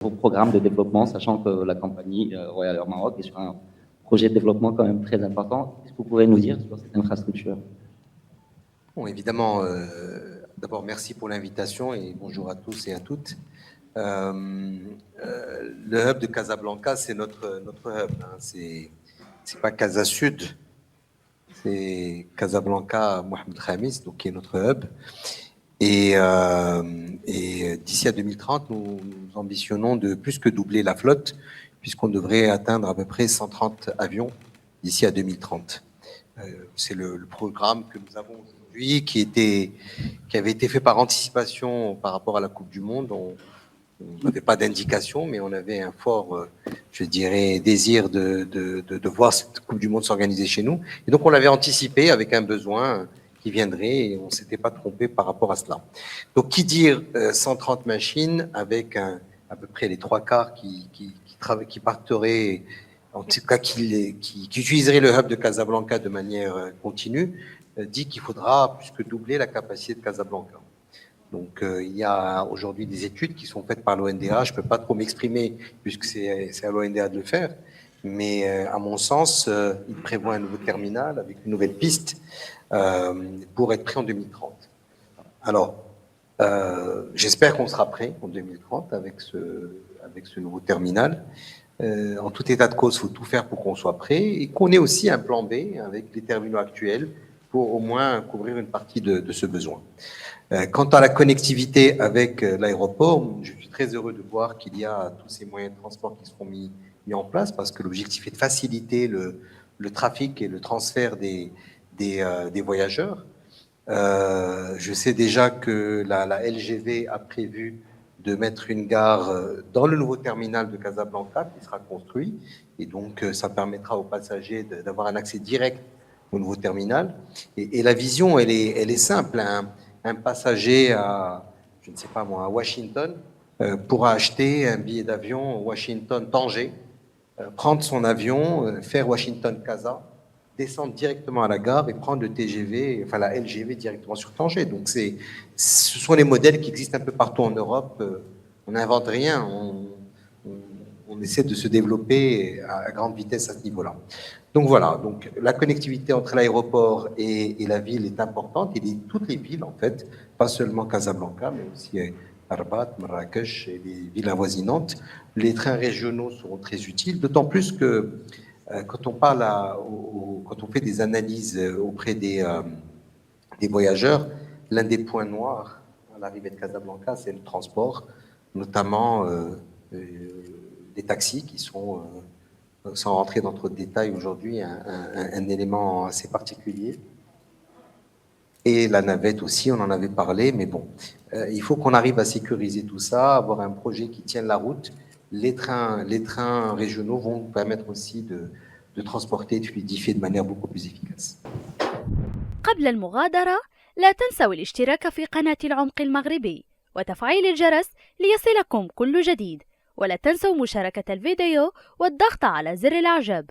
vos programmes de développement, sachant que la compagnie Royal Air Maroc est sur un projet de développement quand même très important. Qu'est-ce que vous pouvez nous dire sur cette infrastructure? Bon, évidemment, d'abord, merci pour l'invitation et bonjour à tous et à toutes. Le hub de Casablanca, c'est notre hub. Hein. C'est pas Casa Sud, c'est Casablanca Mohamed Khamis, donc qui est notre hub. Et d'ici à 2030, nous ambitionnons de plus que doubler la flotte, puisqu'on devrait atteindre à peu près 130 avions d'ici à 2030. C'est le programme que nous avons aujourd'hui, qui avait été fait par anticipation par rapport à la Coupe du Monde. On n'avait pas d'indication, mais on avait un fort, je dirais, désir de voir cette Coupe du Monde s'organiser chez nous. Et donc, on l'avait anticipé avec un besoin qui viendrait et on ne s'était pas trompé par rapport à cela. Donc, qui dire 130 machines avec à peu près les 3/4 qui partiraient, en tout cas qui utiliseraient le hub de Casablanca de manière continue, dit qu'il faudra plus que doubler la capacité de Casablanca. Donc, il y a aujourd'hui des études qui sont faites par l'ONDA. Je ne peux pas trop m'exprimer puisque c'est à l'ONDA de le faire. Mais à mon sens, il prévoit un nouveau terminal avec une nouvelle piste pour être prêt en 2030. Alors, j'espère qu'on sera prêt en 2030 avec ce nouveau terminal. En tout état de cause, il faut tout faire pour qu'on soit prêt et qu'on ait aussi un plan B avec les terminaux actuels pour au moins couvrir une partie de ce besoin. Quant à la connectivité avec l'aéroport, je suis très heureux de voir qu'il y a tous ces moyens de transport qui seront mis en place parce que l'objectif est de faciliter le trafic et le transfert des voyageurs. Je sais déjà que la LGV a prévu de mettre une gare dans le nouveau terminal de Casablanca qui sera construit. Et donc, ça permettra aux passagers d'avoir un accès direct au nouveau terminal. Et la vision, elle est simple. Un passager je ne sais pas moi, à Washington pourra acheter un billet d'avion Washington-Tanger, prendre son avion, faire Washington-Casa, descendre directement à la gare et prendre le TGV, enfin la LGV directement sur Tanger. Donc, ce sont les modèles qui existent un peu partout en Europe. On n'invente rien, on essaie de se développer à grande vitesse à ce niveau-là. Donc voilà, donc la connectivité entre l'aéroport et la ville est importante, et toutes les villes en fait, pas seulement Casablanca, mais aussi Rabat, Marrakech et les villes avoisinantes. Les trains régionaux seront très utiles, d'autant plus que quand on parle quand on fait des analyses auprès des voyageurs, l'un des points noirs à l'arrivée de Casablanca, c'est le transport, notamment des taxis qui sont sans rentrer dans trop de détails aujourd'hui, un élément assez particulier. Et la navette aussi, on en avait parlé, mais bon, il faut qu'on arrive à sécuriser tout ça, avoir un projet qui tienne la route. Les trains régionaux vont nous permettre aussi de transporter et de fluidifier de manière beaucoup plus efficace. قبل المغادرة لا تنسوا الاشتراك في قناة العمق المغربي وتفعيل الجرس ليصلكم كل جديد، ولا تنسوا مشاركة الفيديو والضغط على زر الإعجاب.